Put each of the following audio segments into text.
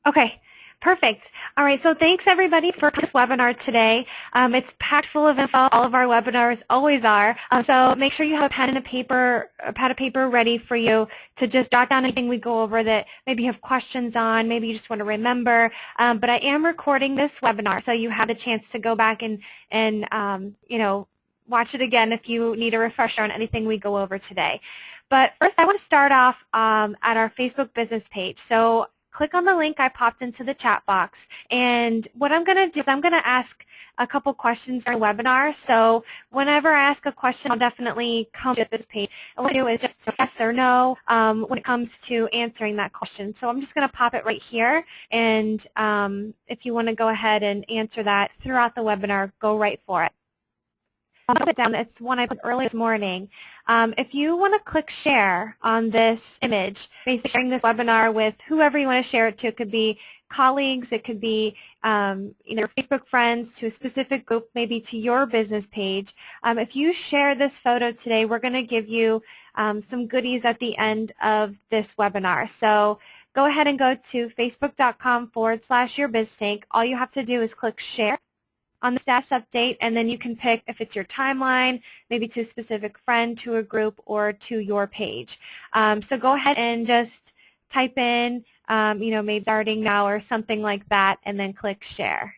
Okay, perfect. All right, so thanks everybody for this webinar today. It's packed full of info. All of our webinars always are. So make sure you have a pen and a pad of paper ready for you to just jot down anything we go over that maybe you have questions on, maybe you just want to remember. But I am recording this webinar, so you have the chance to go back and watch it again if you need a refresher on anything we go over today. But first, I want to start off at our Facebook business page. So click on the link I popped into the chat box, and what I'm going to do is I'm going to ask a couple questions during the webinar. So whenever I ask a question, I'll definitely come to this page. And what I do is just yes or no when it comes to answering that question. So I'm just going to pop it right here, and if you want to go ahead and answer that throughout the webinar, go right for it. I'll put it down. It's one I put early this morning. If you want to click share on this image, basically sharing this webinar with whoever you want to share it to. It could be colleagues, it could be your Facebook friends, to a specific group, maybe to your business page. If you share this photo today, we're going to give you some goodies at the end of this webinar. So go ahead and go to facebook.com/yourbiztank. All you have to do is click share on the status update, and then you can pick if it's your timeline, maybe to a specific friend, to a group, or to your page. So go ahead and just type in, maybe starting now or something like that, and then click share.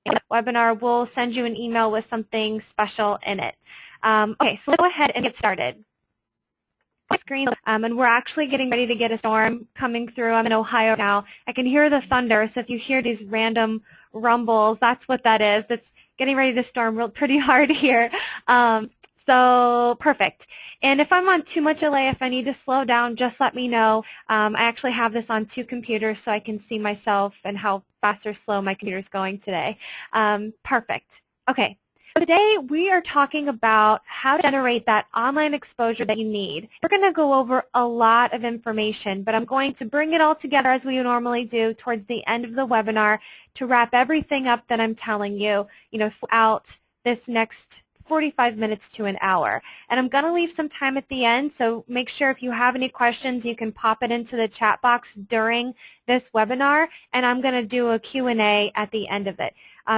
And the webinar will send you an email with something special in it. Okay, so let's go ahead and get started. Screen, and we're actually getting ready to get a storm coming through. I'm in Ohio now. I can hear the thunder, so if you hear these random rumbles, that's what that is. It's getting ready to storm pretty hard here. So perfect. And if I'm on too much delay, if I need to slow down, just let me know. I actually have this on 2 computers so I can see myself and how fast or slow my computer's going today. Perfect. Okay. Today we are talking about how to generate that online exposure that you need. We're going to go over a lot of information, but I'm going to bring it all together as we normally do towards the end of the webinar to wrap everything up that I'm telling you, throughout this next 45 minutes to an hour. And I'm going to leave some time at the end, so make sure if you have any questions, you can pop it into the chat box during this webinar, and I'm going to do a Q&A at the end of it.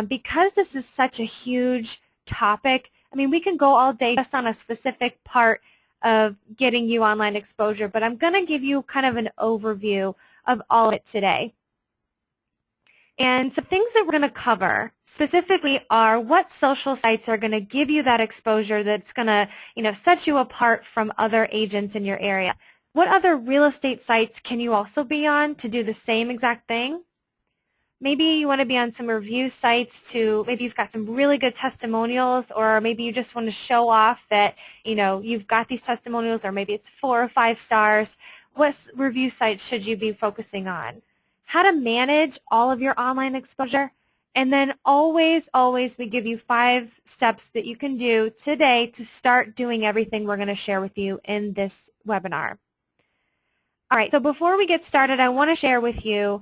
Because this is such a huge topic, I mean, we can go all day just on a specific part of getting you online exposure, but I'm going to give you kind of an overview of all of it today. And some things that we're going to cover specifically are what social sites are going to give you that exposure that's going to, set you apart from other agents in your area. What other real estate sites can you also be on to do the same exact thing? Maybe you want to be on some review sites maybe you've got some really good testimonials, or maybe you just want to show off that, you've got these testimonials, or maybe it's 4 or 5 stars. What review sites should you be focusing on? How to manage all of your online exposure. And then always, always we give you 5 steps that you can do today to start doing everything we're going to share with you in this webinar. All right, so before we get started, I want to share with you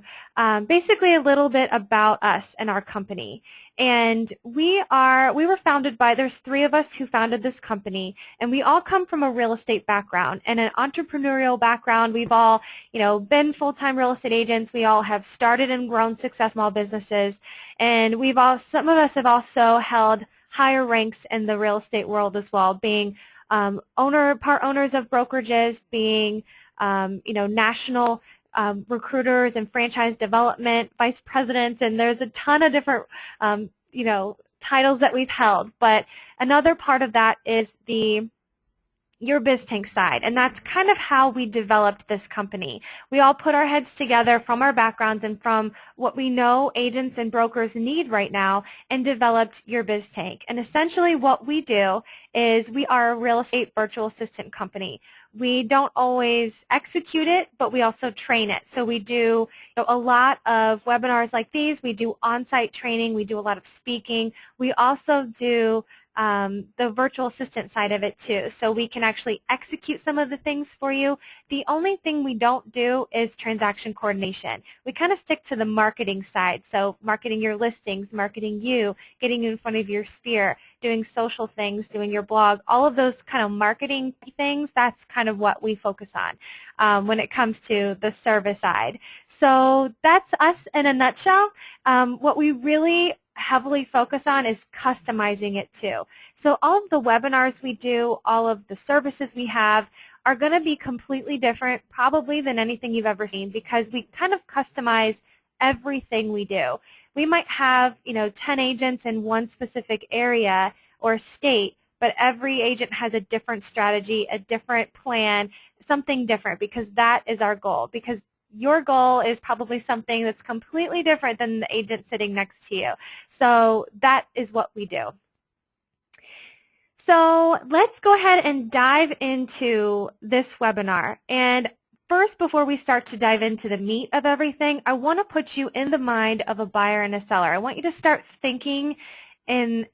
basically a little bit about us and our company. And we were founded by, there's 3 of us who founded this company, and we all come from a real estate background and an entrepreneurial background. We've all, been full-time real estate agents. We all have started and grown successful small businesses, and some of us have also held higher ranks in the real estate world as well, being part owners of brokerages, being national recruiters and franchise development vice presidents, and there's a ton of different, titles that we've held. But another part of that is your BizTank side, and that's kind of how we developed this company. We all put our heads together from our backgrounds and from what we know agents and brokers need right now, and developed your BizTank. And essentially what we do is we are a real estate virtual assistant company. We don't always execute it, but we also train it. So we do a lot of webinars like these. We do on-site training. We do a lot of speaking. We also do the virtual assistant side of it too. So we can actually execute some of the things for you. The only thing we don't do is transaction coordination. We kind of stick to the marketing side. So marketing your listings, marketing you, getting you in front of your sphere, doing social things, doing your blog, all of those kind of marketing things, that's kind of what we focus on when it comes to the service side. So that's us in a nutshell. What we really heavily focus on is customizing it too. So all of the webinars we do, all of the services we have are going to be completely different probably than anything you've ever seen, because we kind of customize everything we do. We might have, 10 agents in one specific area or state, but every agent has a different strategy, a different plan, something different, because that is our goal. Because your goal is probably something that's completely different than the agent sitting next to you. So that is what we do. So let's go ahead and dive into this webinar. And first, before we start to dive into the meat of everything, I want to put you in the mind of a buyer and a seller. I want you to start thinking and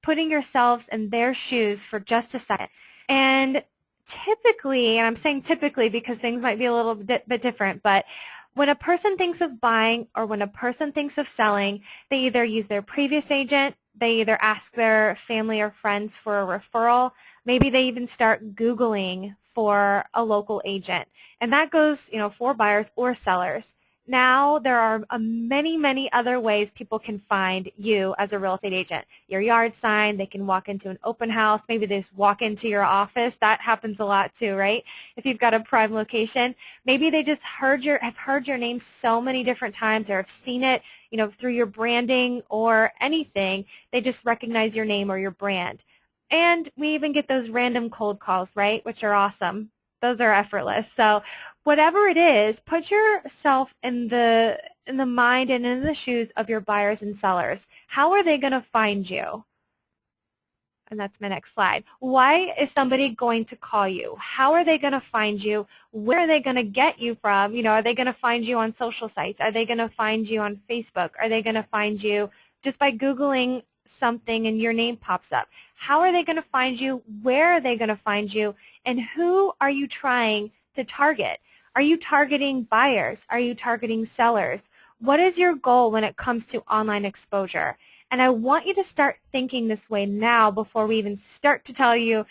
putting yourselves in their shoes for just a second. And typically, and I'm saying typically because things might be a little bit different, but when a person thinks of buying or when a person thinks of selling, they either use their previous agent, they either ask their family or friends for a referral, maybe they even start Googling for a local agent. And that goes, for buyers or sellers. Now there are many, many other ways people can find you as a real estate agent. Your yard sign, they can walk into an open house, maybe they just walk into your office. That happens a lot too, right? If you've got a prime location, maybe they just have heard your name so many different times or have seen it, through your branding or anything. They just recognize your name or your brand. And we even get those random cold calls, right, which are awesome. Those are effortless. So whatever it is, put yourself in the mind and in the shoes of your buyers and sellers. How are they going to find you? And that's my next slide. Why is somebody going to call you? How are they going to find you? Where are they going to get you from? Are they going to find you on social sites? Are they going to find you on Facebook? Are they going to find you just by Googling something and your name pops up? How are they going to find you? Where are they going to find you? And who are you trying to target? Are you targeting buyers? Are you targeting sellers? What is your goal when it comes to online exposure? And I want you to start thinking this way now before we even start to tell you,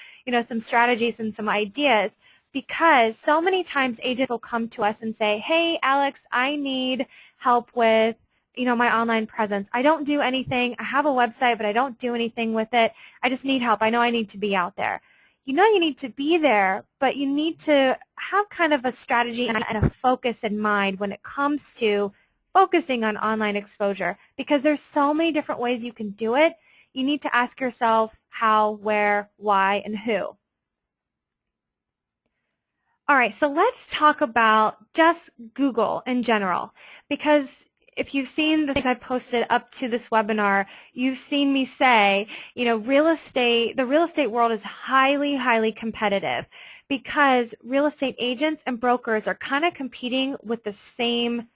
some strategies and some ideas, because so many times agents will come to us and say, hey, Alex, I need help with my online presence. I don't do anything. I have a website, but I don't do anything with it. I just need help. I know I need to be out there. You need to be there, but you need to have kind of a strategy and a focus in mind when it comes to focusing on online exposure, because there's so many different ways you can do it. You need to ask yourself how, where, why, and who. All right, so let's talk about just Google in general, because if you've seen the things I posted up to this webinar, you've seen me say, the real estate world is highly, highly competitive, because real estate agents and brokers are kind of competing with the same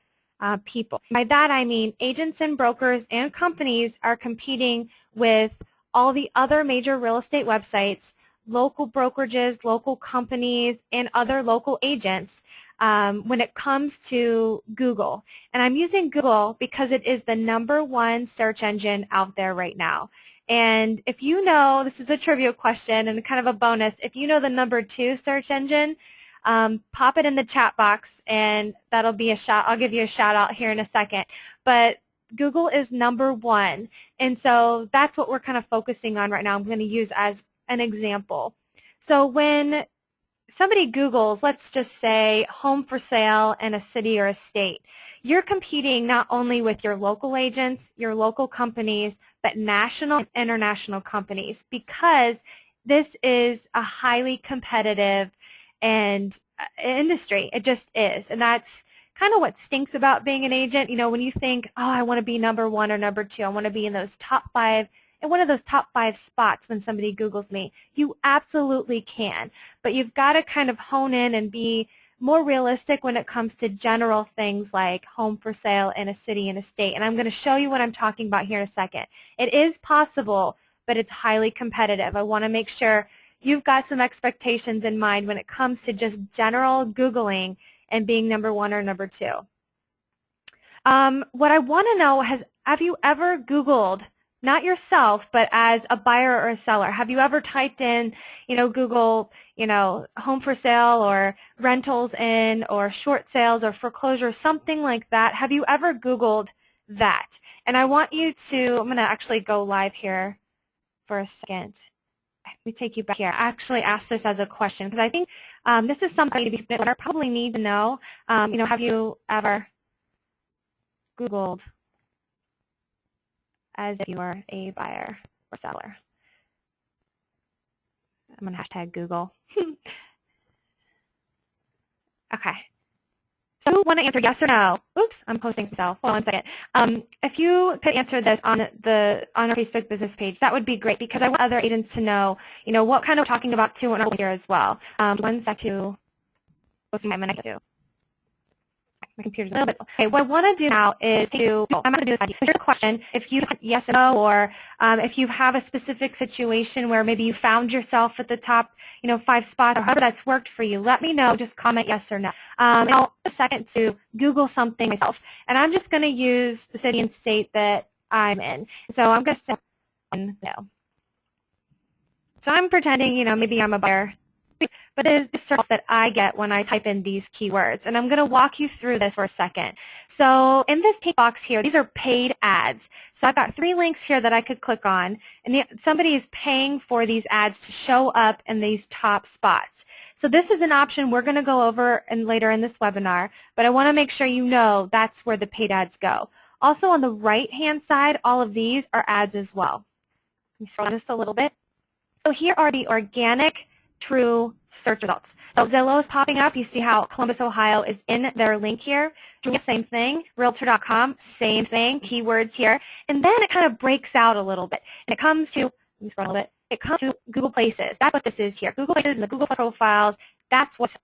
people. By that I mean agents and brokers and companies are competing with all the other major real estate websites, local brokerages, local companies, and other local agents when it comes to Google. And I'm using Google because it is the #1 search engine out there right now. And if you know, this is a trivia question and kind of a bonus, if you know the #2 search engine, pop it in the chat box, and that'll be a shout. I'll give you a shout out here in a second. But Google is #1, and so that's what we're kind of focusing on right now. I'm going to use as an example. So when somebody Googles, let's just say, home for sale in a city or a state, you're competing not only with your local agents, your local companies, but national and international companies, because this is a highly competitive and industry. It just is. And that's kind of what stinks about being an agent. When you think, oh, I want to be #1 or #2, I want to be in those top 5, in one of those top 5 spots when somebody Googles me, you absolutely can. But you've got to kind of hone in and be more realistic when it comes to general things like home for sale in a city and a state. And I'm going to show you what I'm talking about here in a second. It is possible, but it's highly competitive. I want to make sure you've got some expectations in mind when it comes to just general Googling and being number 1 or number 2. What I want to know is, have you ever Googled, not yourself, but as a buyer or a seller, have you ever typed in, Google, home for sale or rentals in or short sales or foreclosure, something like that? Have you ever Googled that? And I want you to, I'm going to actually go live here for a second. Let me take you back here. I actually asked this as a question because I think this is something that I probably need to know. Have you ever Googled as if you were a buyer or seller? I'm going to hashtag Google. Okay. So who want to answer yes or no? Oops, I'm posting myself. Hold on a second. If you could answer this on our Facebook business page, that would be great because I want other agents to know, what kind of talking about too in our here as well. One sec to posting my minute too. My computer's a little bit. Okay, what I want to do now is I'm going to do this. Here's a question. If you yes or no, or if you have a specific situation where maybe you found yourself at the top, 5 spots, or however that's worked for you, let me know. Just comment yes or no. And I'll take a second to Google something myself. And I'm just going to use the city and state that I'm in. So I'm going to say no. So I'm pretending, maybe I'm a buyer. But it is the search that I get when I type in these keywords. And I'm going to walk you through this for a second. So in this pink box here, these are paid ads. So I've got 3 links here that I could click on. And somebody is paying for these ads to show up in these top spots. So this is an option we're going to go over later in this webinar. But I want to make sure you know that's where the paid ads go. Also on the right-hand side, all of these are ads as well. Let me scroll down just a little bit. So here are the organic true search results. So Zillow is popping up. You see how Columbus, Ohio is in their link here. Same thing. Realtor.com, same thing. Keywords here. And then it kind of breaks out a little bit. And it comes to, let me scroll a little bit. It comes to Google Places. That's what this is here. Google Places and the Google profiles. That's what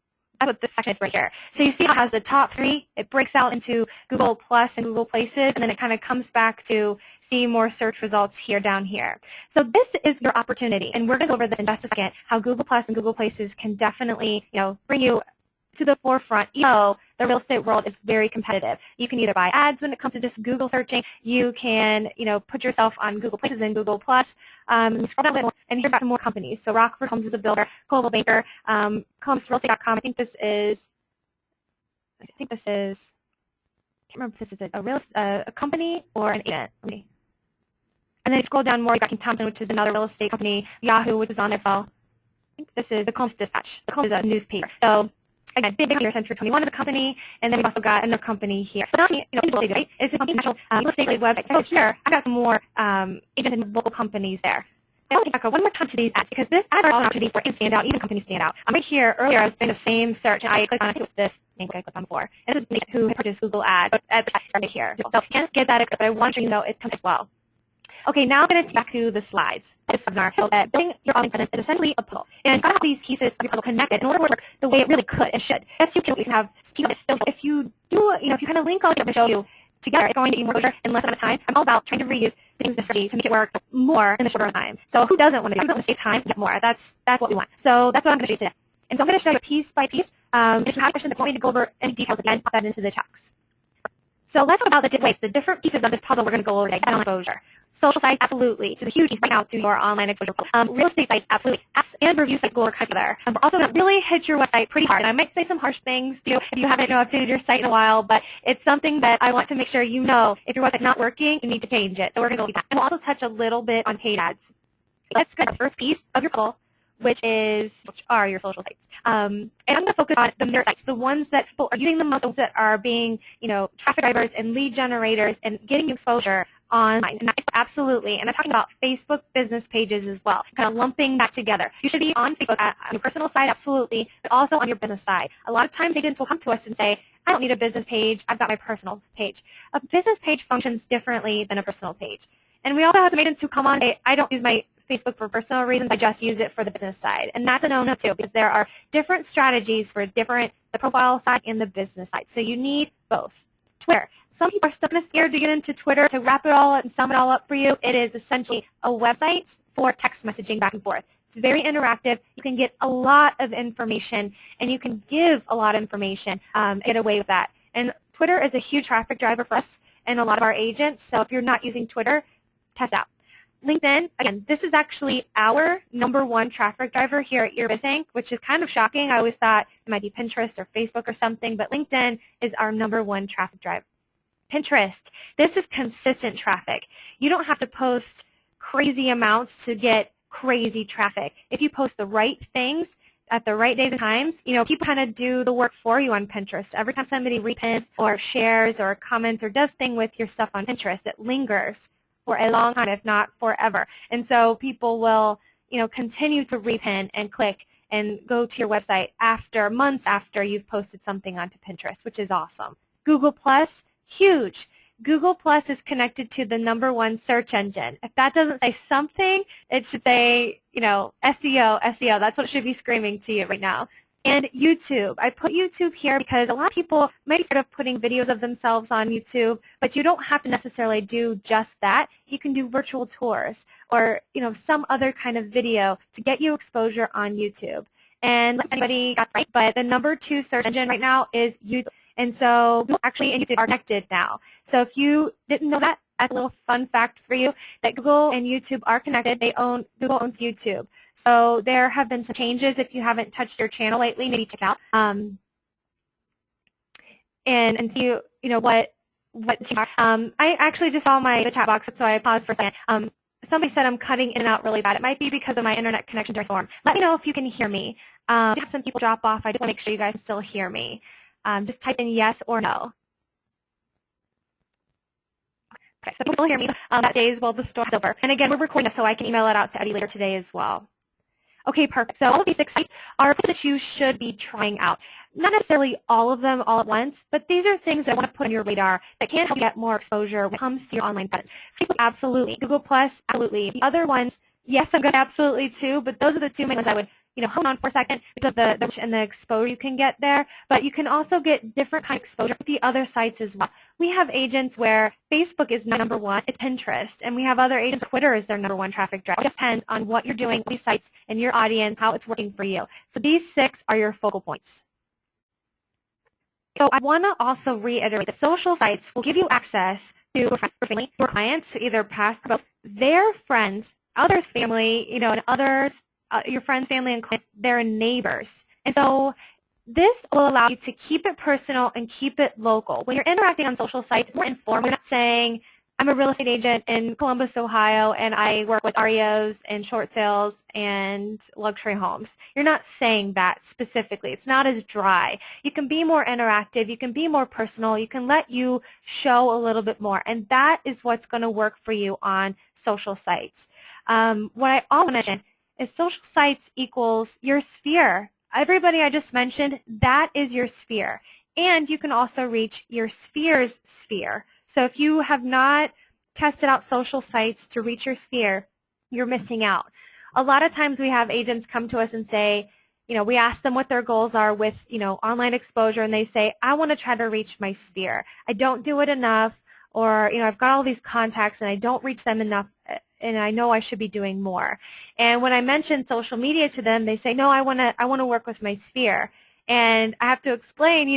this section is right here. So you see how it has the top 3. It breaks out into Google Plus and Google Places, and then it kind of comes back to see more search results here down here. So this is your opportunity, and we're going to go over this in just a second, how Google Plus and Google Places can definitely, bring you to the forefront, even though the real estate world is very competitive. You can either buy ads when it comes to just Google searching. You can, put yourself on Google Places and Google Plus. Scroll down a little, and here's some more companies. So Rockford Homes is a builder, Coldwell Banker, ColumbusRealestate.com. I think this is, I can't remember if this is a company or an agent. And then you scroll down more, you've got King Thompson, which is another real estate company, Yahoo, which is on there as well. I think this is the Columbus Dispatch. The Columbus is a newspaper. So again, big here, Century 21 is a company, and then we've also got another company here. So not only, right? It's a company, national real estate website. So here, I've got some more agents and local companies there. I want to go one more time to these ads because this ads are all an opportunity for it to stand out, even companies stand out. Right here, earlier, I was doing the same search, and I clicked on, I think it was this name I clicked on before. And this is who had purchased Google ads, right here. So you can't get that, but I want you to know it comes as well. Okay, now I'm going to take back to the slides. This webinar, building your online presence is essentially a puzzle. And you've got to have these pieces of your puzzle connected in order for it to work the way it really could and should. Yes, you can have keywords still. If you do, if you kind of link all the show you together, it's going to be more closure in less amount of time. I'm all about trying to reuse things and strategy to make it work more in the shorter time. So who doesn't want to do it? Want to save time and get more? That's what we want. So that's what I'm going to show you today. And so I'm going to show you piece by piece. If you have questions that want me to go over any details again, pop that into the text. So let's talk about the different pieces of this puzzle we're going to go over today. Online exposure. Social sites, absolutely. This is a huge piece right now to your online exposure. Real estate sites, absolutely. Apps and review sites go together. We're also going to really hit your website pretty hard. And I might say some harsh things too if you haven't updated your site in a while, but it's something that I want to make sure you know. If your website's not working, you need to change it. So we're going to go over that. And we'll also touch a little bit on paid ads. Let's get the first piece of your puzzle, which are your social sites. And I'm going to focus on the mirror sites, the ones that people are using the most, that are being, traffic drivers and lead generators and getting you exposure online. And that's absolutely. And I'm talking about Facebook business pages as well, kind of lumping that together. You should be on Facebook on your personal side, absolutely, but also on your business side. A lot of times agents will come to us and say, I don't need a business page. I've got my personal page. A business page functions differently than a personal page. And we also have some agents who come on and say, I don't use my Facebook for personal reasons. I just use it for the business side. And that's a no-no too, because there are different strategies for the profile side and the business side. So you need both. Twitter. Some people are still kind of scared to get into Twitter to wrap it all up and sum it all up for you. It is essentially a website for text messaging back and forth. It's very interactive. You can get a lot of information, and you can give a lot of information, get away with that. And Twitter is a huge traffic driver for us and a lot of our agents. So if you're not using Twitter, test out. LinkedIn, again, this is actually our #1 traffic driver here at Your Biz, which is kind of shocking. I always thought it might be Pinterest or Facebook or something, but LinkedIn is our #1 traffic driver. Pinterest, this is consistent traffic. You don't have to post crazy amounts to get crazy traffic. If you post the right things at the right days and times, people kind of do the work for you on Pinterest. Every time somebody repins or shares or comments or does thing with your stuff on Pinterest, it lingers for a long time, if not forever. And so people will, continue to repin and click and go to your website months after you've posted something onto Pinterest, which is awesome. Google Plus, huge. Google Plus is connected to the #1 search engine. If that doesn't say something, it should say, SEO, SEO. That's what should be screaming to you right now. And YouTube. I put YouTube here because a lot of people might be sort of putting videos of themselves on YouTube, but you don't have to necessarily do just that. You can do virtual tours or, some other kind of video to get you exposure on YouTube. And let anybody got right, but the #2 search engine right now is YouTube. And so Google actually and YouTube are connected now. So if you didn't know that, that's a little fun fact for you, that Google and YouTube are connected. Google owns YouTube. So there have been some changes. If you haven't touched your channel lately, maybe check it out and see what I actually just saw the chat box, so I paused for a second. Somebody said I'm cutting in and out really bad. It might be because of my internet connection during storm. Let me know if you can hear me. I have some people drop off. I just want to make sure you guys can still hear me. Just type in yes or no. Okay, so people hear me. That day is while the storm is over. And again, we're recording this so I can email it out to Eddie later today as well. Okay, perfect. So all of these 6 sites are places that you should be trying out. Not necessarily all of them all at once, but these are things that I want to put on your radar that can help you get more exposure when it comes to your online presence. Facebook, absolutely. Google Plus, absolutely. The other ones, yes, I'm going to absolutely too, but those are the 2 main ones I would hone on for a second because of the reach and the exposure you can get there. But you can also get different kind of exposure with the other sites as well. We have agents where Facebook is not #1, it's Pinterest. And we have other agents, Twitter is their #1 traffic driver. It just depends on what you're doing with these sites and your audience, how it's working for you. So these 6 are your focal points. So I want to also reiterate that social sites will give you access to your friends, your family, your clients, to either past or both, their friends, others' family, and others, your friends, family, and clients, their neighbors. And so this will allow you to keep it personal and keep it local. When you're interacting on social sites, it's more informal. You're not saying, I'm a real estate agent in Columbus, Ohio, and I work with REOs and short sales and luxury homes. You're not saying that specifically. It's not as dry. You can be more interactive. You can be more personal. You can let you show a little bit more, and that is what's going to work for you on social sites. What I also mentioned is social sites equals your sphere. Everybody I just mentioned, that is your sphere. And you can also reach your sphere's sphere. So if you have not tested out social sites to reach your sphere, you're missing out. A lot of times we have agents come to us and say, we ask them what their goals are with, online exposure, and they say, I want to try to reach my sphere. I don't do it enough, or, I've got all these contacts and I don't reach them enough, and I know I should be doing more. And when I mention social media to them, they say, no, I want to work with my sphere. And I have to explain,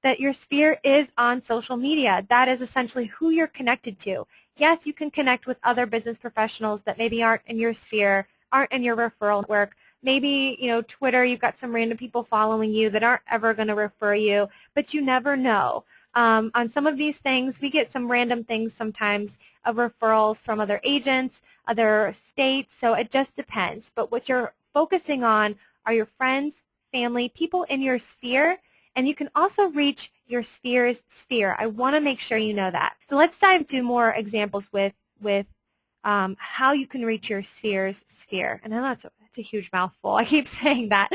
that your sphere is on social media. That is essentially who you're connected to. Yes, you can connect with other business professionals that maybe aren't in your sphere, aren't in your referral network. Maybe, Twitter, you've got some random people following you that aren't ever going to refer you, but you never know. On some of these things, we get some random things sometimes of referrals from other agents, other states, so it just depends. But what you're focusing on are your friends, family, people in your sphere, and you can also reach your sphere's sphere. I want to make sure you know that. So let's dive into more examples with how you can reach your sphere's sphere. And I know that's a huge mouthful. I keep saying that.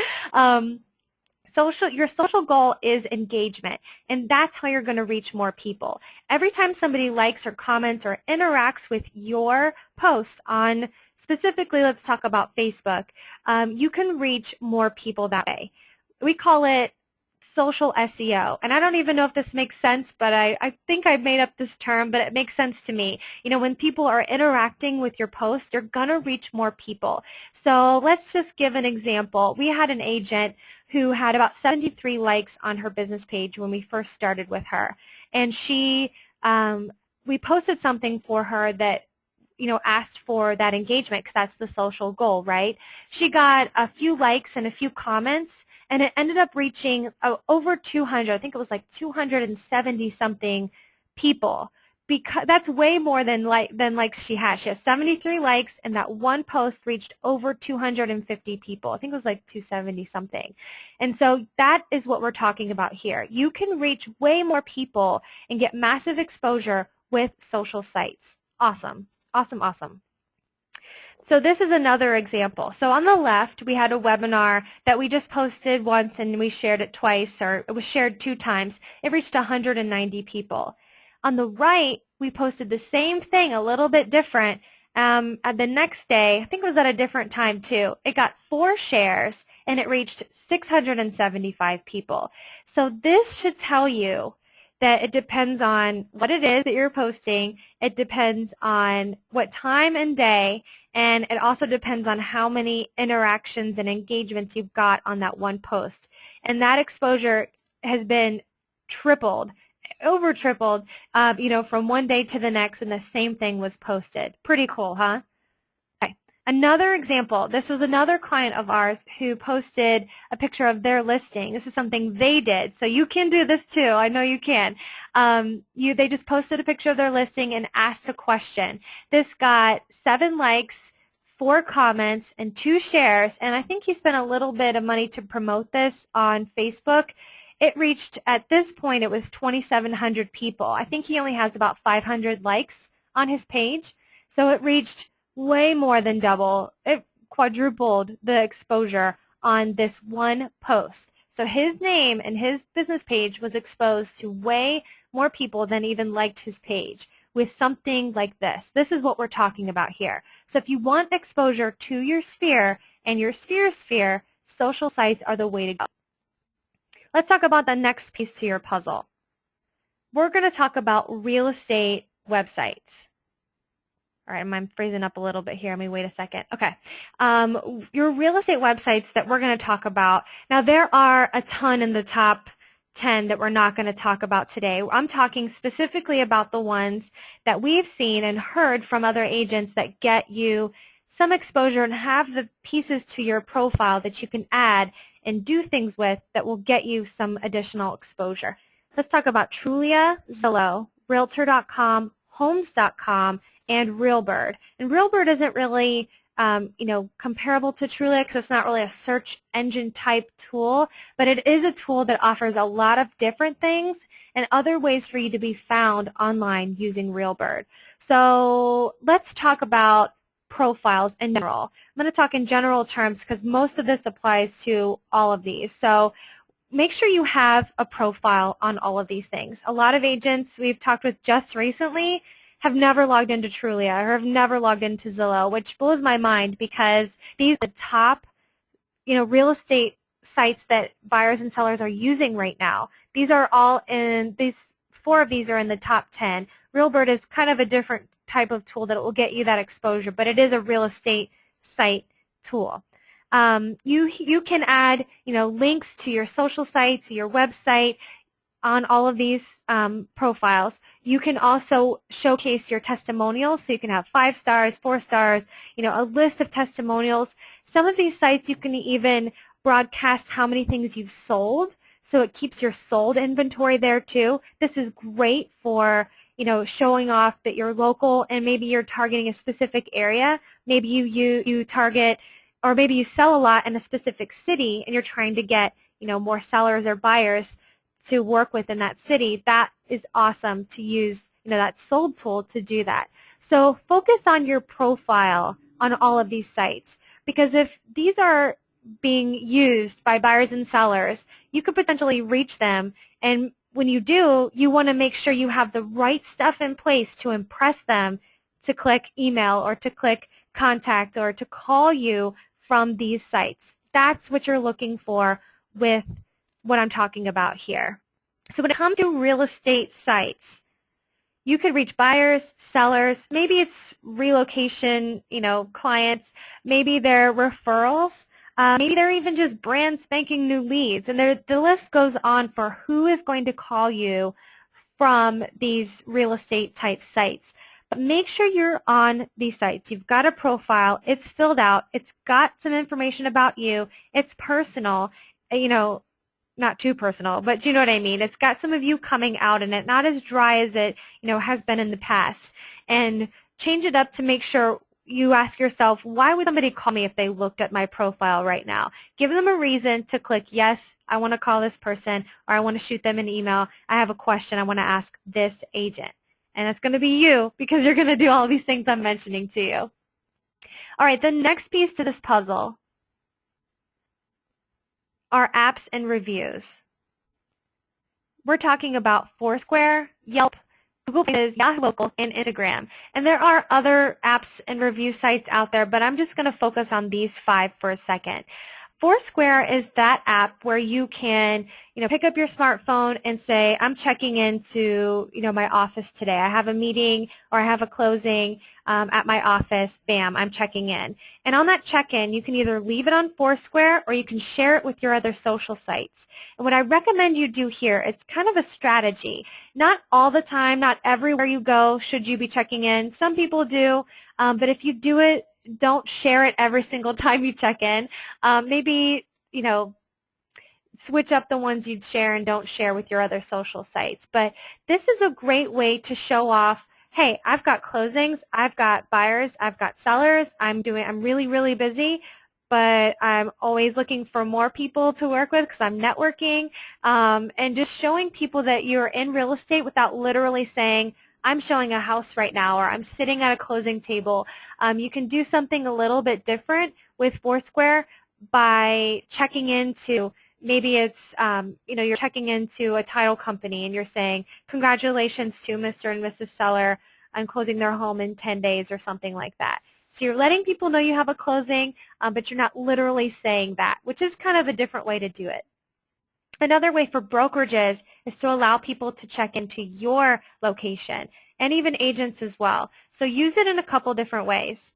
Your social goal is engagement, and that's how you're going to reach more people. Every time somebody likes or comments or interacts with your post on, specifically, let's talk about Facebook, you can reach more people that way. We call it social SEO. And I don't even know if this makes sense, but I think I made up this term, but it makes sense to me. You know, when people are interacting with your post, you're going to reach more people. So let's just give an example. We had an agent who had about 73 likes on her business page when we first started with her. And we posted something for her that asked for that engagement because that's the social goal, right? She got a few likes and a few comments, and it ended up reaching over 200. I think it was like 270 something people. Because that's way more than likes she has. She has 73 likes, and that one post reached over 250 people. I think it was like 270 something. And so that is what we're talking about here. You can reach way more people and get massive exposure with social sites. Awesome. Awesome, awesome. So this is another example. So on the left, we had a webinar that we just posted once and we shared it twice, or it was shared 2 times. It reached 190 people. On the right, we posted the same thing, a little bit different. At the next day, I think it was at a different time too, it got 4 shares and it reached 675 people. So this should tell you that it depends on what it is that you're posting, it depends on what time and day, and it also depends on how many interactions and engagements you've got on that one post. And that exposure has been tripled, over tripled, from one day to the next, and the same thing was posted. Pretty cool, huh? Okay. Another example, this was another client of ours who posted a picture of their listing. This is something they did, so you can do this too. I know you can. They just posted a picture of their listing and asked a question. This got 7 likes, 4 comments, and 2 shares, and I think he spent a little bit of money to promote this on Facebook. It reached, at this point, it was 2,700 people. I think he only has about 500 likes on his page, so it reached way more than double. It quadrupled the exposure on this one post. So his name and his business page was exposed to way more people than even liked his page with something like this. This is what we're talking about here. So if you want exposure to your sphere and your sphere, social sites are the way to go. Let's talk about the next piece to your puzzle. We're going to talk about real estate websites. All right, I'm freezing up a little bit here. Let me wait a second. Okay. Your real estate websites that we're going to talk about. Now, there are a ton in the top 10 that we're not going to talk about today. I'm talking specifically about the ones that we've seen and heard from other agents that get you some exposure and have the pieces to your profile that you can add and do things with that will get you some additional exposure. Let's talk about Trulia, Zillow, Realtor.com, Homes.com, and RealBird. And RealBird isn't really comparable to Trulia because it's not really a search engine type tool, but it is a tool that offers a lot of different things and other ways for you to be found online using RealBird. So let's talk about profiles in general. I'm going to talk in general terms because most of this applies to all of these. So make sure you have a profile on all of these things. A lot of agents we've talked with just recently have never logged into Trulia or have never logged into Zillow, which blows my mind because these are the top, real estate sites that buyers and sellers are using right now. These are all in, 4 of these are in the top 10. RealBird is kind of a different type of tool that will get you that exposure, but it is a real estate site tool. You can add, links to your social sites, your website, on all of these profiles. You can also showcase your testimonials, so you can have 5 stars, 4 stars, a list of testimonials. Some of these sites you can even broadcast how many things you've sold, so it keeps your sold inventory there too. This is great for showing off that you're local and maybe you're targeting a specific area. Maybe you target, or maybe you sell a lot in a specific city and you're trying to get more sellers or buyers to work with in that city. That is awesome to use that sold tool to do that. So focus on your profile on all of these sites, because if these are being used by buyers and sellers, you could potentially reach them, and when you do, you want to make sure you have the right stuff in place to impress them to click email or to click contact or to call you from these sites. That's what you're looking for with what I'm talking about here. So when it comes to real estate sites, you could reach buyers, sellers, maybe it's relocation, clients, maybe they're referrals, maybe they're even just brand spanking new leads. And the list goes on for who is going to call you from these real estate type sites. But make sure you're on these sites. You've got a profile. It's filled out. It's got some information about you. It's personal. Not too personal, but you know what I mean. It's got some of you coming out in it, not as dry as it, has been in the past. And change it up to make sure you ask yourself, why would somebody call me if they looked at my profile right now? Give them a reason to click, yes, I want to call this person, or I want to shoot them an email. I have a question I want to ask this agent. And it's going to be you because you're going to do all these things I'm mentioning to you. All right, the next piece to this puzzle are apps and reviews. We're talking about Foursquare, Yelp, Google Places, Yahoo Local, and Instagram. And there are other apps and review sites out there, but I'm just going to focus on these 5 for a second. Foursquare is that app where you can, pick up your smartphone and say, I'm checking into, my office today. I have a meeting or I have a closing at my office. Bam, I'm checking in. And on that check-in, you can either leave it on Foursquare or you can share it with your other social sites. And what I recommend you do here, it's kind of a strategy. Not all the time, not everywhere you go should you be checking in. Some people do, but if you do it, don't share it every single time you check in. Maybe, switch up the ones you'd share and don't share with your other social sites. But this is a great way to show off, hey, I've got closings, I've got buyers, I've got sellers, I'm really, really busy, but I'm always looking for more people to work with because I'm networking, and just showing people that you're in real estate without literally saying, I'm showing a house right now, or I'm sitting at a closing table. You can do something a little bit different with Foursquare by checking into, maybe it's, you're checking into a title company and you're saying, congratulations to Mr. and Mrs. Seller on closing their home in 10 days or something like that. So you're letting people know you have a closing, but you're not literally saying that, which is kind of a different way to do it. Another way for brokerages is to allow people to check into your location, and even agents as well. So use it in a couple different ways.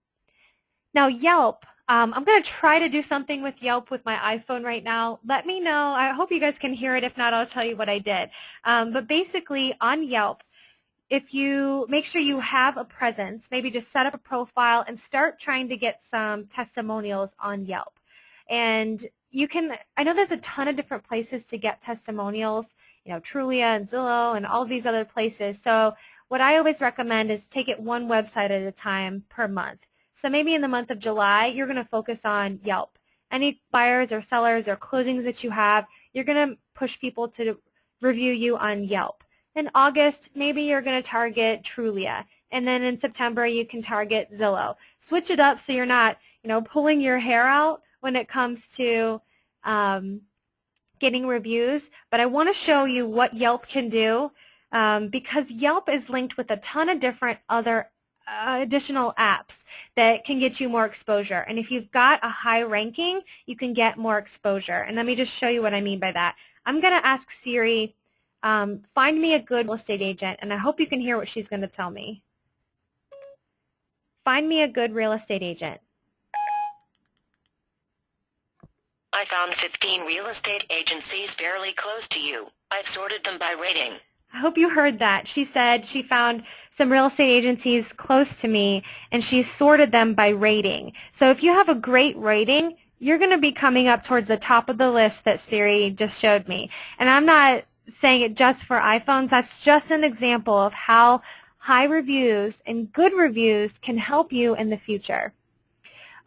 Now Yelp, I'm going to try to do something with Yelp with my iPhone right now. Let me know. I hope you guys can hear it. If not, I'll tell you what I did. But basically on Yelp, if you make sure you have a presence, maybe just set up a profile and start trying to get some testimonials on Yelp. And you can, I know there's a ton of different places to get testimonials, Trulia and Zillow and all these other places. So what I always recommend is take it one website at a time per month. So maybe in the month of July, you're going to focus on Yelp. Any buyers or sellers or closings that you have, you're going to push people to review you on Yelp. In August, maybe you're going to target Trulia. And then in September, you can target Zillow. Switch it up so you're not, pulling your hair out when it comes to getting reviews. But I want to show you what Yelp can do because Yelp is linked with a ton of different other additional apps that can get you more exposure. And if you've got a high ranking, you can get more exposure. And let me just show you what I mean by that. I'm going to ask Siri, find me a good real estate agent, and I hope you can hear what she's going to tell me. Find me a good real estate agent. I found 15 real estate agencies fairly close to you. I've sorted them by rating. I hope you heard that. She said she found some real estate agencies close to me, and she sorted them by rating. So if you have a great rating, you're going to be coming up towards the top of the list that Siri just showed me. And I'm not saying it just for iPhones. That's just an example of how high reviews and good reviews can help you in the future.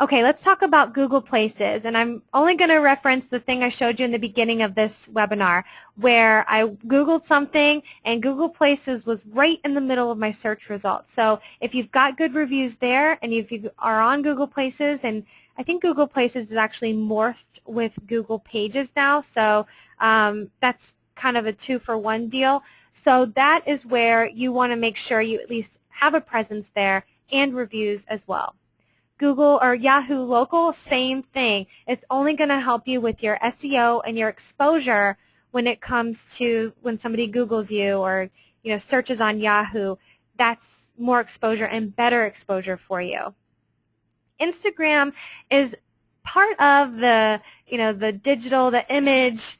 Okay, let's talk about Google Places, and I'm only going to reference the thing I showed you in the beginning of this webinar where I Googled something and Google Places was right in the middle of my search results. So if you've got good reviews there and if you are on Google Places, and I think Google Places is actually morphed with Google Pages now, so that's kind of a 2-for-1 deal. So that is where you want to make sure you at least have a presence there and reviews as well. Google or Yahoo Local, same thing. It's only going to help you with your SEO and your exposure when it comes to when somebody Googles you or searches on Yahoo. That's more exposure and better exposure for you. Instagram is part of the image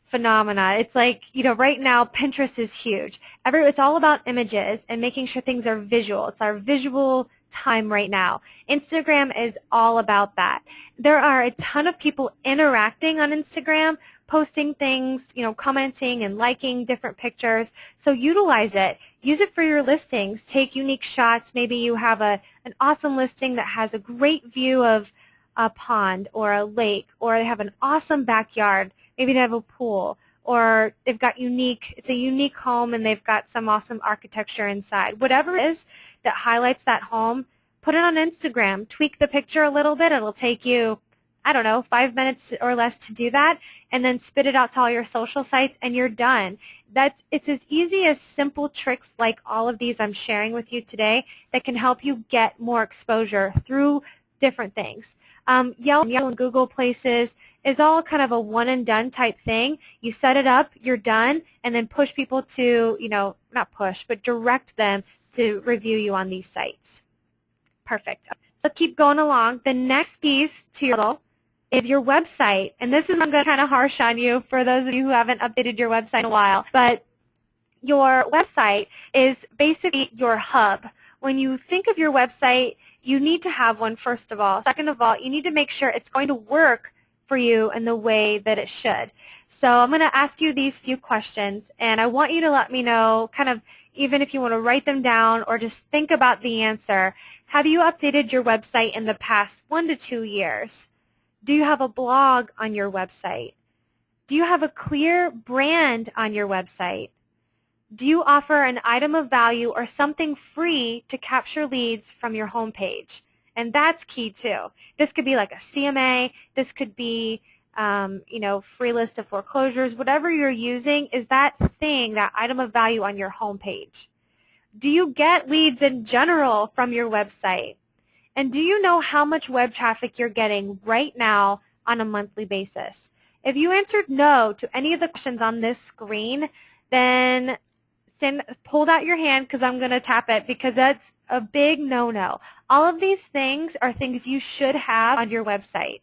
phenomena. It's like, right now Pinterest is huge. It's all about images and making sure things are visual. It's our visual time right now. Instagram is all about that. There are a ton of people interacting on Instagram, posting things, commenting and liking different pictures. So utilize it. Use it for your listings. Take unique shots. Maybe you have an awesome listing that has a great view of a pond or a lake, or they have an awesome backyard. Maybe they have a pool, or they've got it's a unique home and they've got some awesome architecture inside. Whatever it is that highlights that home, put it on Instagram. Tweak the picture a little bit. It'll take you, I don't know, 5 minutes or less to do that, and then spit it out to all your social sites and you're done. It's as easy as simple tricks like all of these I'm sharing with you today that can help you get more exposure through different things. Yelp and Google Places is all kind of a one and done type thing. You set it up, you're done, and then push people to, not push, but direct them to review you on these sites. Perfect. So keep going along. The next piece to your puzzle is your website. And this is where I'm going to kind of harsh on you for those of you who haven't updated your website in a while. But your website is basically your hub. When you think of your website, you need to have one, first of all. Second of all, you need to make sure it's going to work for you in the way that it should. So I'm going to ask you these few questions, and I want you to let me know, kind of, even if you want to write them down or just think about the answer. Have you updated your website in the past 1 to 2 years? Do you have a blog on your website? Do you have a clear brand on your website? Do you offer an item of value or something free to capture leads from your homepage? And that's key too. This could be like a CMA. This could be, free list of foreclosures. Whatever you're using is that thing, that item of value on your homepage. Do you get leads in general from your website? And do you know how much web traffic you're getting right now on a monthly basis? If you answered no to any of the questions on this screen, then hold out your hand because I'm going to tap it, because that's a big no-no. All of these things are things you should have on your website.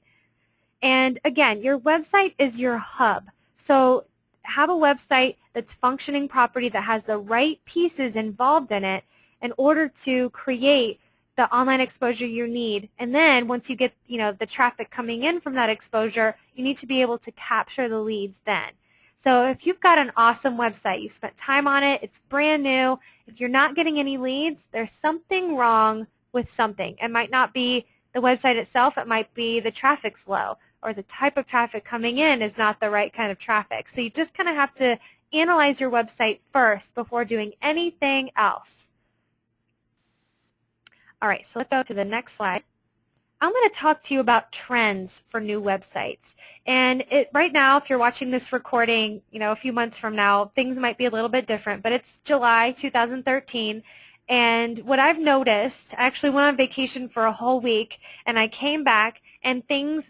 And again, your website is your hub. So have a website that's functioning properly, that has the right pieces involved in it in order to create the online exposure you need. And then once you get the traffic coming in from that exposure, you need to be able to capture the leads then. So if you've got an awesome website, you've spent time on it, it's brand new, if you're not getting any leads, there's something wrong with something. It might not be the website itself, it might be the traffic's low, or the type of traffic coming in is not the right kind of traffic. So you just kind of have to analyze your website first before doing anything else. All right, so let's go to the next slide. I'm going to talk to you about trends for new websites. And right now, if you're watching this recording, a few months from now, things might be a little bit different, but it's July 2013. And what I've noticed, I actually went on vacation for a whole week, and I came back, and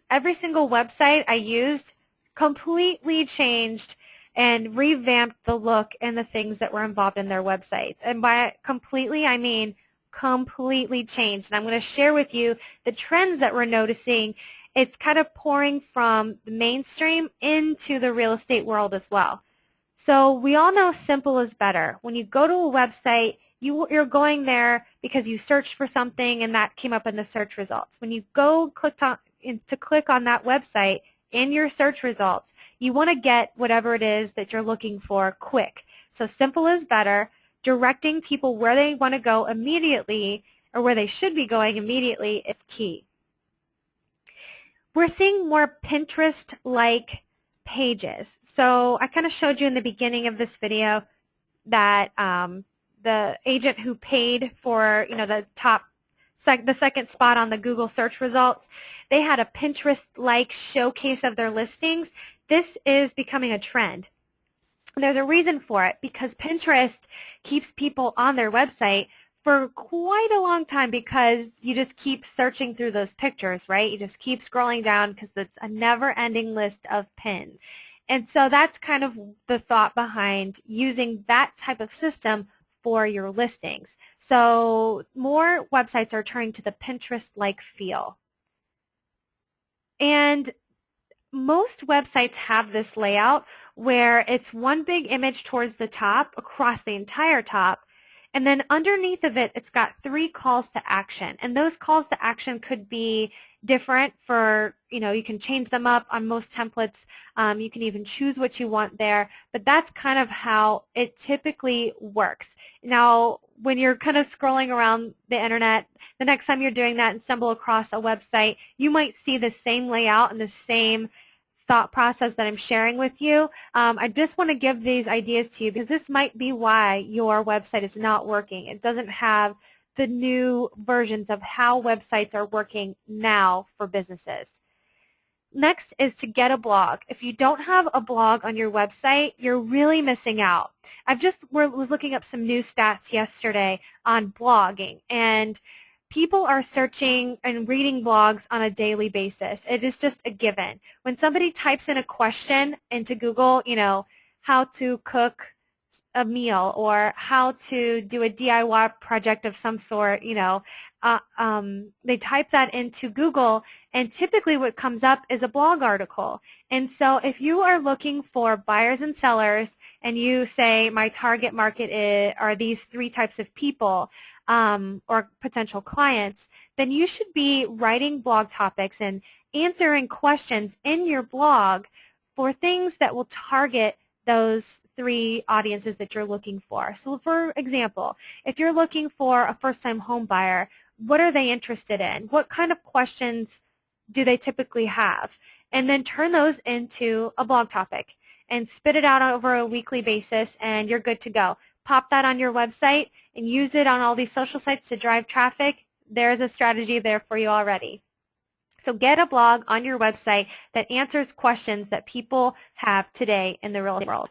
every single website I used completely changed and revamped the look and the things that were involved in their websites. And by completely, I mean completely changed. And I'm going to share with you the trends that we're noticing. It's kind of pouring from the mainstream into the real estate world as well. So we all know simple is better. When you go to a website, you're going there because you searched for something and that came up in the search results. When you go click on that website in your search results, you want to get whatever it is that you're looking for quick. So simple is better. Directing people where they want to go immediately, or where they should be going immediately, is key. We're seeing more Pinterest-like pages. So I kind of showed you in the beginning of this video that the agent who paid for the second spot on the Google search results, they had a Pinterest-like showcase of their listings. This is becoming a trend. And there's a reason for it, because Pinterest keeps people on their website for quite a long time, because you just keep searching through those pictures, right? You just keep scrolling down because it's a never-ending list of pins. And so that's kind of the thought behind using that type of system for your listings. So more websites are turning to the Pinterest-like feel. And most websites have this layout where it's one big image towards the top, across the entire top, and then underneath of it, it's got 3 calls to action. And those calls to action could be different for, you can change them up on most templates. You can even choose what you want there. But that's kind of how it typically works. Now, when you're kind of scrolling around the internet, the next time you're doing that and stumble across a website, you might see the same layout and the same thought process that I'm sharing with you. I just want to give these ideas to you because this might be why your website is not working. It doesn't have the new versions of how websites are working now for businesses. Next is to get a blog. If you don't have a blog on your website, you're really missing out. Was looking up some new stats yesterday on blogging, and people are searching and reading blogs on a daily basis. It is just a given. When somebody types in a question into Google, how to cook a meal or how to do a DIY project of some sort, they type that into Google, and typically what comes up is a blog article. And so if you are looking for buyers and sellers and you say my target market are these 3 types of people or potential clients, then you should be writing blog topics and answering questions in your blog for things that will target those 3 audiences that you're looking for. So for example, if you're looking for a first-time home buyer, what are they interested in? What kind of questions do they typically have? And then turn those into a blog topic and spit it out over a weekly basis, and you're good to go. Pop that on your website and use it on all these social sites to drive traffic. There's a strategy there for you already. So get a blog on your website that answers questions that people have today in the real estate world.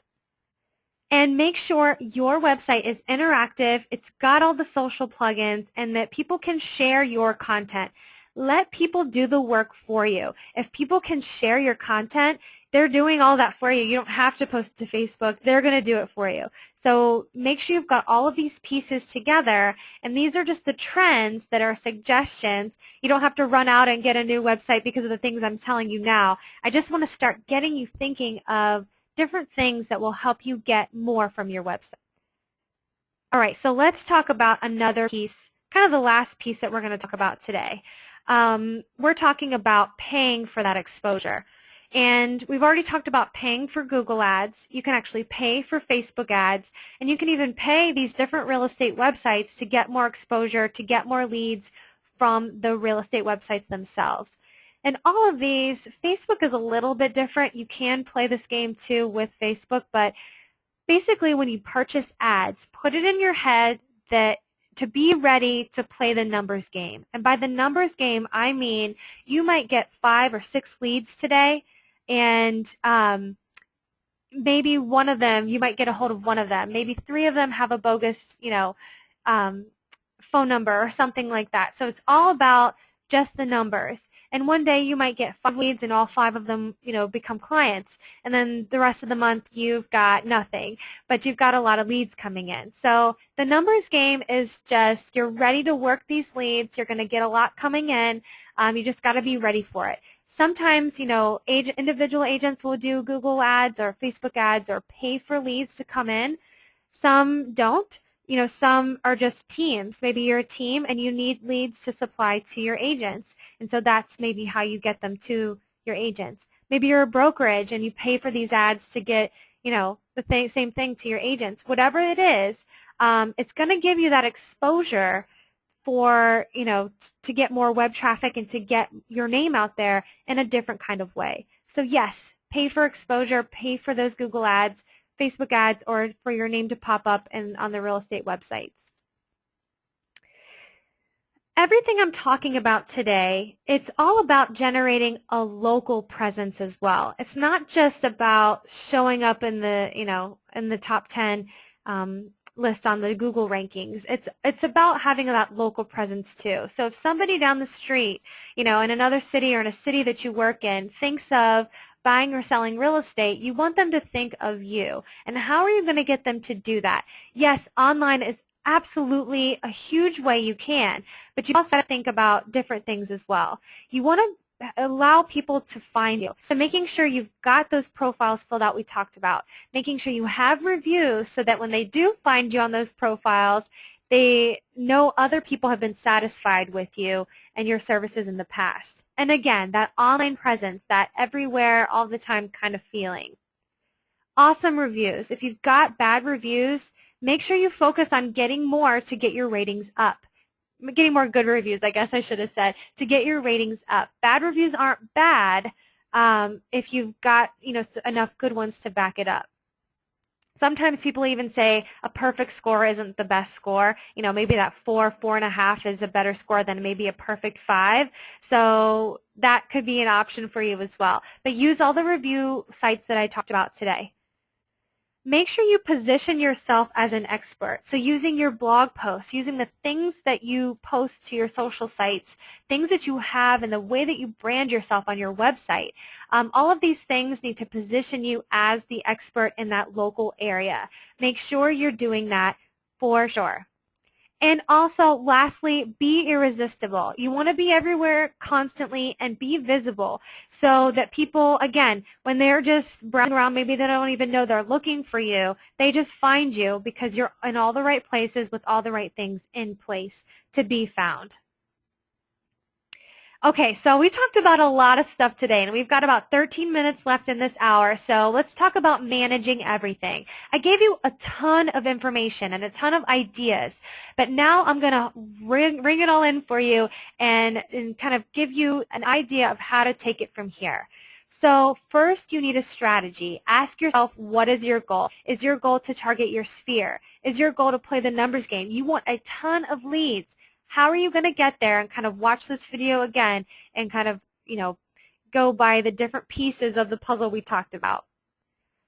And make sure your website is interactive, it's got all the social plugins, and that people can share your content. Let people do the work for you. If people can share your content, they're doing all that for you. You don't have to post it to Facebook. They're going to do it for you. So make sure you've got all of these pieces together, and these are just the trends that are suggestions. You don't have to run out and get a new website because of the things I'm telling you now. I just want to start getting you thinking of different things that will help you get more from your website. All right, so let's talk about another piece, kind of the last piece that we're going to talk about today. We're talking about paying for that exposure. And we've already talked about paying for Google ads. You can actually pay for Facebook ads, and you can even pay these different real estate websites to get more exposure, to get more leads from the real estate websites themselves. And all of these, Facebook is a little bit different. You can play this game too with Facebook, but basically when you purchase ads, put it in your head that to be ready to play the numbers game. And by the numbers game, I mean you might get 5 or 6 leads today, and maybe one of them, you might get a hold of one of them. Maybe 3 of them have a bogus, phone number or something like that. So it's all about just the numbers. And one day you might get 5 leads and all 5 of them, become clients. And then the rest of the month you've got nothing, but you've got a lot of leads coming in. So the numbers game is just you're ready to work these leads. You're going to get a lot coming in. You just got to be ready for it. Sometimes, individual agents will do Google ads or Facebook ads or pay for leads to come in. Some don't. Some are just teams. Maybe you're a team and you need leads to supply to your agents. And so that's maybe how you get them to your agents. Maybe you're a brokerage and you pay for these ads to get, the same thing to your agents. Whatever it is, it's going to give you that exposure for, to get more web traffic and to get your name out there in a different kind of way. So yes, pay for exposure, pay for those Google ads, Facebook ads, or for your name to pop up on the real estate websites. Everything I'm talking about today, it's all about generating a local presence as well. It's not just about showing up in the, in the top 10 list on the Google rankings. It's about having that local presence too. So if somebody down the street, in another city or in a city that you work in thinks of buying or selling real estate, you want them to think of you. And how are you going to get them to do that? Yes, online is absolutely a huge way you can, but you also got to think about different things as well. You want to allow people to find you. So making sure you've got those profiles filled out we talked about. Making sure you have reviews so that when they do find you on those profiles, they know other people have been satisfied with you and your services in the past. And again, that online presence, that everywhere, all the time kind of feeling. Awesome reviews. If you've got bad reviews, make sure you focus on getting more to get your ratings up. Getting more good reviews, I guess I should have said, to get your ratings up. Bad reviews aren't bad if you've got enough good ones to back it up. Sometimes people even say a perfect score isn't the best score. Maybe that 4, 4.5 is a better score than maybe a perfect 5. So that could be an option for you as well. But use all the review sites that I talked about today. Make sure you position yourself as an expert. So using your blog posts, using the things that you post to your social sites, things that you have and the way that you brand yourself on your website. All of these things need to position you as the expert in that local area. Make sure you're doing that for sure. And also, lastly, be irresistible. You want to be everywhere constantly and be visible so that people, again, when they're just browsing around, maybe they don't even know they're looking for you, they just find you because you're in all the right places with all the right things in place to be found. Okay, so we talked about a lot of stuff today, and we've got about 13 minutes left in this hour, so let's talk about managing everything. I gave you a ton of information and a ton of ideas, but now I'm going to ring it all in for you and kind of give you an idea of how to take it from here. So first, you need a strategy. Ask yourself, what is your goal? Is your goal to target your sphere? Is your goal to play the numbers game? You want a ton of leads. How are you going to get there? And kind of watch this video again and kind of, go by the different pieces of the puzzle we talked about.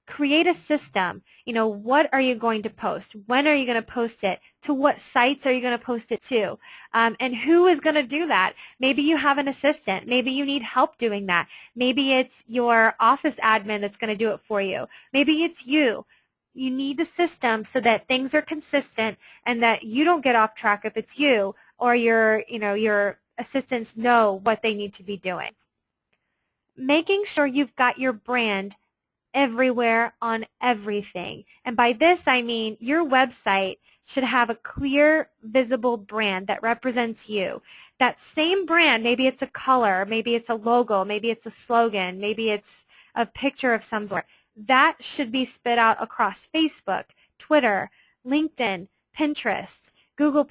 Create a system. What are you going to post? When are you going to post it? To what sites are you going to post it to? And who is going to do that? Maybe you have an assistant. Maybe you need help doing that. Maybe it's your office admin that's going to do it for you. Maybe it's you. You need a system so that things are consistent and that you don't get off track if it's you or your assistants know what they need to be doing. Making sure you've got your brand everywhere on everything. And by this I mean your website should have a clear, visible brand that represents you. That same brand, maybe it's a color, maybe it's a logo, maybe it's a slogan, maybe it's a picture of some sort. That should be spit out across Facebook, Twitter, LinkedIn, Pinterest, Google+,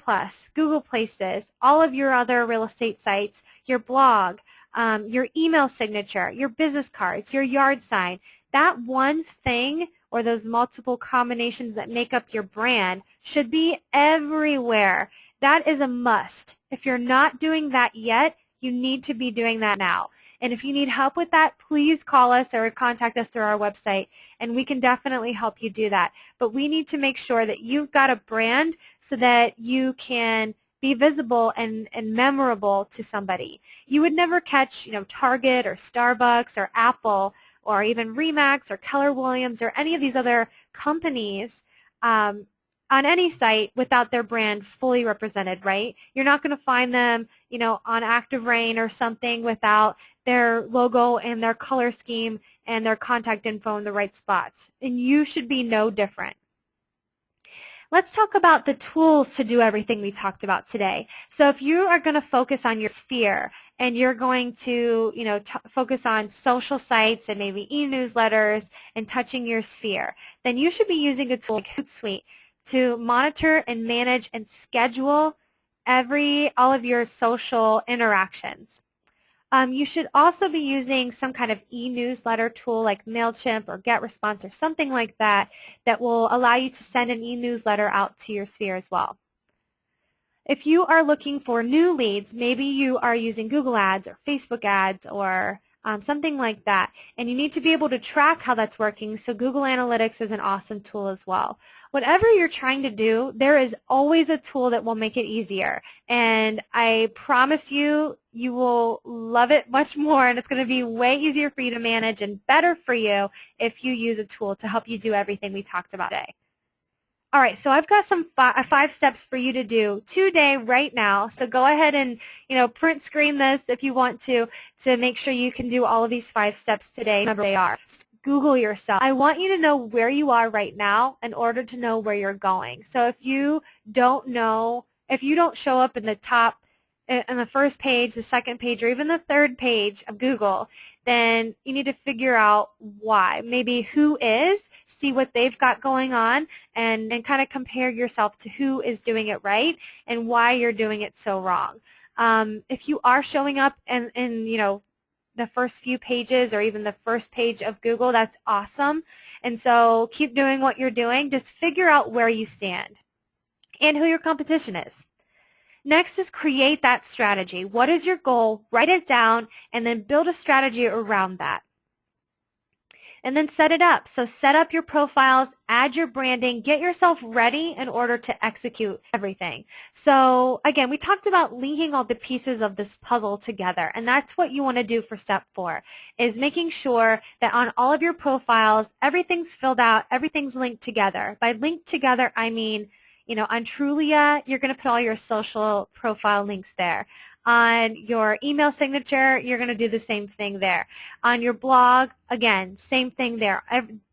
Google Places, all of your other real estate sites, your blog, your email signature, your business cards, your yard sign. That one thing or those multiple combinations that make up your brand should be everywhere. That is a must. If you're not doing that yet, you need to be doing that now. And if you need help with that, please call us or contact us through our website, and we can definitely help you do that. But we need to make sure that you've got a brand so that you can be visible and memorable to somebody. You would never catch, Target or Starbucks or Apple or even Remax or Keller Williams or any of these other companies on any site without their brand fully represented, right? You're not going to find them, on Active Rain or something without their logo and their color scheme and their contact info in the right spots. And you should be no different. Let's talk about the tools to do everything we talked about today. So if you are going to focus on your sphere and you're going to, focus on social sites and maybe e-newsletters and touching your sphere, then you should be using a tool like Hootsuite to monitor and manage and schedule all of your social interactions. You should also be using some kind of e-newsletter tool like MailChimp or GetResponse or something like that that will allow you to send an e-newsletter out to your sphere as well. If you are looking for new leads, maybe you are using Google Ads or Facebook ads or something like that. And you need to be able to track how that's working, so Google Analytics is an awesome tool as well. Whatever you're trying to do, there is always a tool that will make it easier. And I promise you, you will love it much more, and it's going to be way easier for you to manage and better for you if you use a tool to help you do everything we talked about today. All right, so I've got some 5 steps for you to do today, right now. So go ahead and, print screen this if you want to make sure you can do all of these 5 steps today, whatever they are. Google yourself. I want you to know where you are right now in order to know where you're going. So if you don't show up in the top, in the first page, the second page, or even the third page of Google, then you need to figure out why. Maybe who is, see what they've got going on, and kind of compare yourself to who is doing it right and why you're doing it so wrong. If you are showing up in the first few pages or even the first page of Google, that's awesome. And so keep doing what you're doing. Just figure out where you stand and who your competition is. Next is create that strategy. What is your goal? Write it down and then build a strategy around that. And then set it up. So set up your profiles, add your branding, get yourself ready in order to execute everything. So again, we talked about linking all the pieces of this puzzle together, and that's what you want to do for step 4, is making sure that on all of your profiles, everything's filled out, everything's linked together. By linked together, I mean, on Trulia, you're going to put all your social profile links there. On your email signature, you're going to do the same thing there. On your blog, again, same thing there.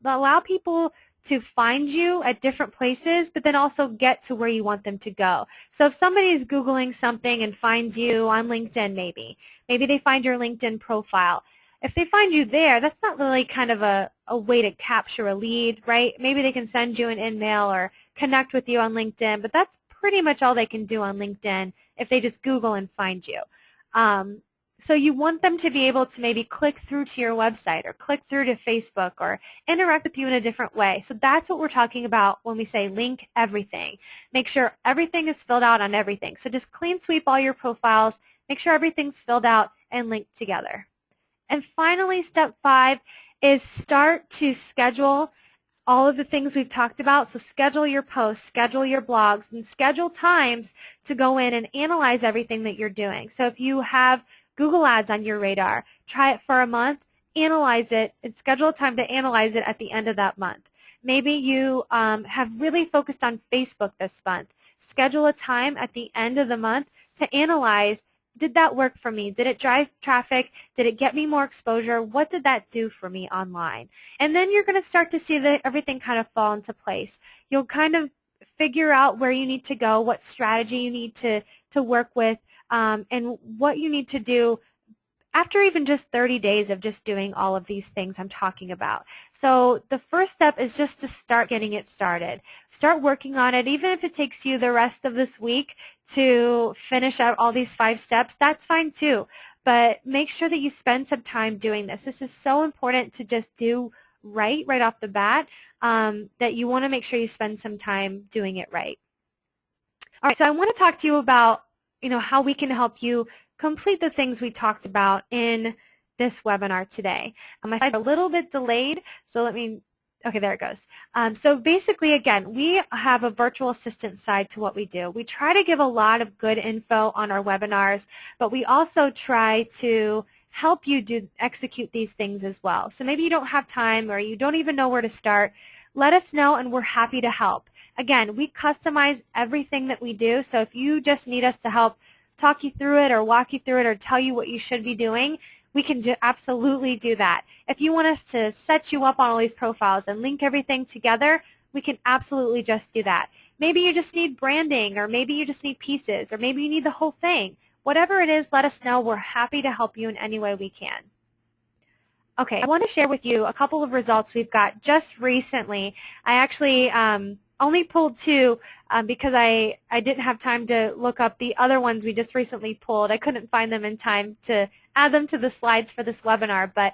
Allow people to find you at different places, but then also get to where you want them to go. So if somebody's Googling something and finds you on LinkedIn, maybe they find your LinkedIn profile. If they find you there, that's not really kind of a way to capture a lead, right? Maybe they can send you an email or connect with you on LinkedIn, but that's pretty much all they can do on LinkedIn if they just Google and find you. So you want them to be able to maybe click through to your website or click through to Facebook or interact with you in a different way. So that's what we're talking about when we say link everything. Make sure everything is filled out on everything. So just clean sweep all your profiles, make sure everything's filled out and linked together. And finally, step 5 is start to schedule all of the things we've talked about. So schedule your posts, schedule your blogs, and schedule times to go in and analyze everything that you're doing. So if you have Google Ads on your radar, try it for a month, analyze it, and schedule a time to analyze it at the end of that month. Maybe you have really focused on Facebook this month. Schedule a time at the end of the month to analyze, did that work for me? Did it drive traffic? Did it get me more exposure? What did that do for me online? And then you're going to start to see that everything kind of fall into place. You'll kind of figure out where you need to go, what strategy you need to work with, and what you need to do after even just 30 days of just doing all of these things I'm talking about. So the first step is just to start getting it started. Start working on it. Even if it takes you the rest of this week to finish out all these 5 steps, that's fine too. But make sure that you spend some time doing this. This is so important to just do right off the bat, that you want to make sure you spend some time doing it right. All right, so I want to talk to you about how we can help you complete the things we talked about in this webinar today. My slide's a little bit delayed, so okay, there it goes. So basically, again, we have a virtual assistant side to what we do. We try to give a lot of good info on our webinars, but we also try to help you execute these things as well. So maybe you don't have time or you don't even know where to start. Let us know and we're happy to help. Again, we customize everything that we do, so if you just need us to help talk you through it or walk you through it or tell you what you should be doing, we can absolutely do that. If you want us to set you up on all these profiles and link everything together, we can absolutely just do that. Maybe you just need branding, or maybe you just need pieces, or maybe you need the whole thing. Whatever it is, let us know. We're happy to help you in any way we can. Okay, I want to share with you a couple of results we've got just recently. I actually only pulled 2 because I didn't have time to look up the other ones we just recently pulled. I couldn't find them in time to add them to the slides for this webinar, but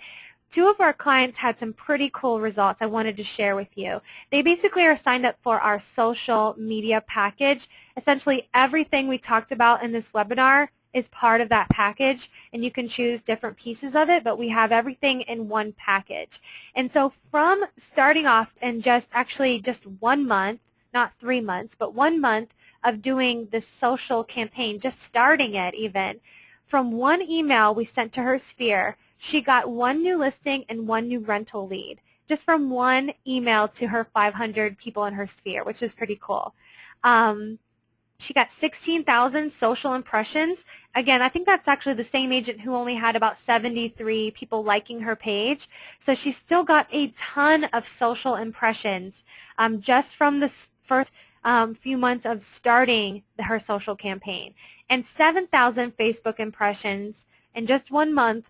2 of our clients had some pretty cool results I wanted to share with you. They basically are signed up for our social media package. Essentially everything we talked about in this webinar is part of that package, and you can choose different pieces of it, but we have everything in one package. And so from starting off in just 1 month, not 3 months, but 1 month of doing this social campaign, just starting it even, from one email we sent to her sphere, she got 1 new listing and 1 new rental lead, just from one email to her 500 people in her sphere, which is pretty cool. She got 16,000 social impressions. Again, I think that's actually the same agent who only had about 73 people liking her page. So she still got a ton of social impressions just from the first few months of starting her social campaign. And 7,000 Facebook impressions in just 1 month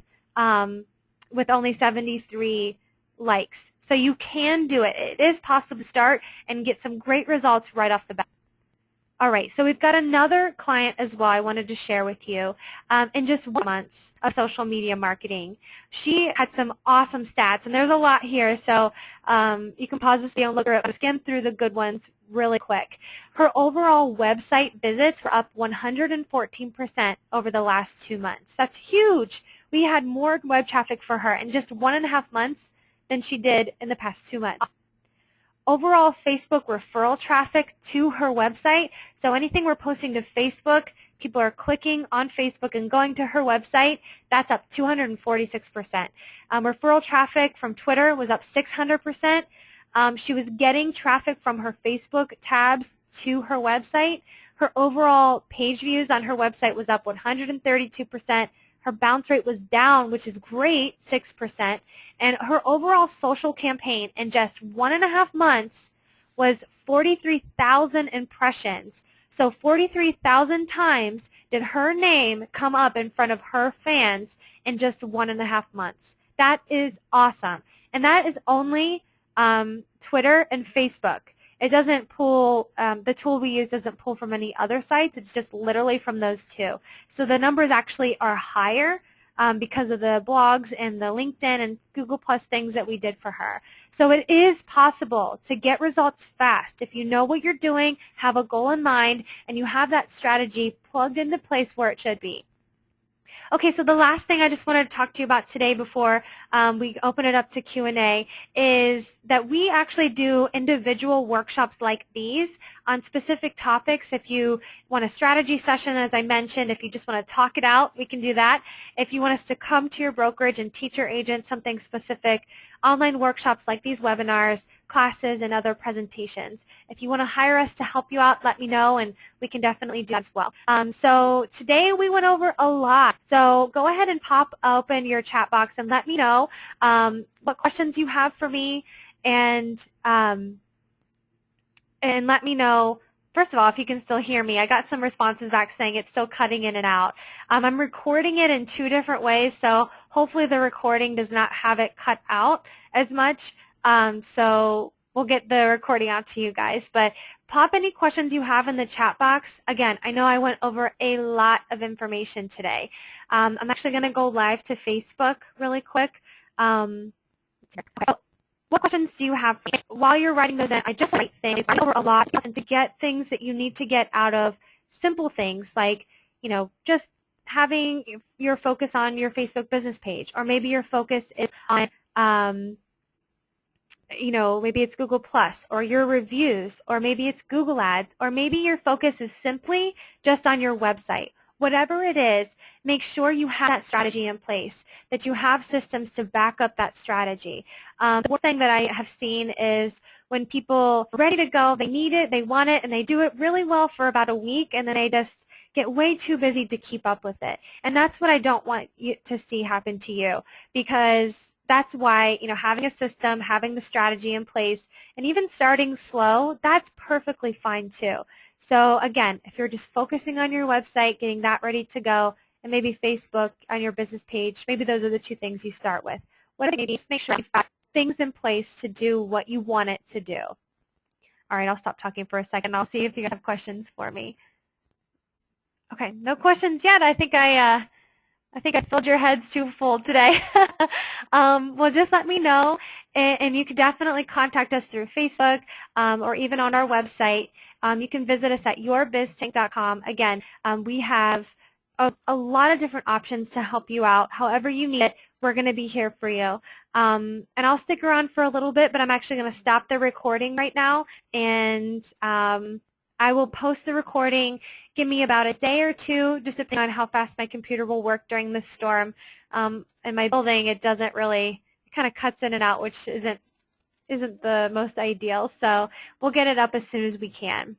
with only 73 likes. So you can do it. It is possible to start and get some great results right off the bat. All right, so we've got another client as well I wanted to share with you in just 1 month of social media marketing. She had some awesome stats, and there's a lot here, so you can pause this video and look at it, skim through the good ones really quick. Her overall website visits were up 114% over the last 2 months. That's huge. We had more web traffic for her in just 1.5 months than she did in the past 2 months. Overall Facebook referral traffic to her website, so anything we're posting to Facebook, people are clicking on Facebook and going to her website, that's up 246%. Referral traffic from Twitter was up 600%. She was getting traffic from her Facebook tabs to her website. Her overall page views on her website was up 132%. Her bounce rate was down, which is great, 6%. And her overall social campaign in just 1.5 months was 43,000 impressions. So 43,000 times did her name come up in front of her fans in just 1.5 months. That is awesome. And that is only Twitter and Facebook. It doesn't pull, the tool we use doesn't pull from any other sites. It's just literally from those two. So the numbers actually are higher because of the blogs and the LinkedIn and Google Plus things that we did for her. So it is possible to get results fast if you know what you're doing, have a goal in mind, and you have that strategy plugged into place where it should be. Okay, so the last thing I just wanted to talk to you about today before we open it up to Q&A is that we actually do individual workshops like these on specific topics. If you want a strategy session, as I mentioned, if you just want to talk it out, we can do that. If you want us to come to your brokerage and teach your agent something specific, online workshops like these webinars, classes, and other presentations. If you want to hire us to help you out, let me know, and we can definitely do that as well. So today we went over a lot. So go ahead and pop open your chat box and let me know what questions you have for me, and let me know, first of all, if you can still hear me. I got some responses back saying it's still cutting in and out. I'm recording it in 2 different ways, so hopefully the recording does not have it cut out as much. So we'll get the recording out to you guys. But pop any questions you have in the chat box. Again, I know I went over a lot of information today. I'm actually going to go live to Facebook really quick. What questions do you have? While you're writing those in, I just write things, write over a lot, and to get things that you need to get out of simple things like, you know, just having your focus on your Facebook business page, or maybe your focus is on, you know, maybe it's Google Plus, or your reviews, or maybe it's Google Ads, or maybe your focus is simply just on your website. Whatever it is, make sure you have that strategy in place, that you have systems to back up that strategy. The one thing that I have seen is when people are ready to go, they need it, they want it, and they do it really well for about a week, and then they just get way too busy to keep up with it. And that's what I don't want you to see happen to you, because that's why, you know, having a system, having the strategy in place, and even starting slow, that's perfectly fine too. So again, if you're just focusing on your website, getting that ready to go, and maybe Facebook on your business page, maybe those are the 2 things you start with. Maybe just make sure you've got things in place to do what you want it to do. All right, I'll stop talking for a second. I'll see if you guys have questions for me. Okay, no questions yet. I think I filled your heads too full today. Well, just let me know, and you can definitely contact us through Facebook or even on our website. You can visit us at yourbiztank.com. Again, we have a lot of different options to help you out. However you need it, we're going to be here for you. And I'll stick around for a little bit, but I'm actually going to stop the recording right now, and I will post the recording. Give me about a day or two, just depending on how fast my computer will work during this storm. In my building, it doesn't really, it kind of cuts in and out, which isn't the most ideal. So we'll get it up as soon as we can.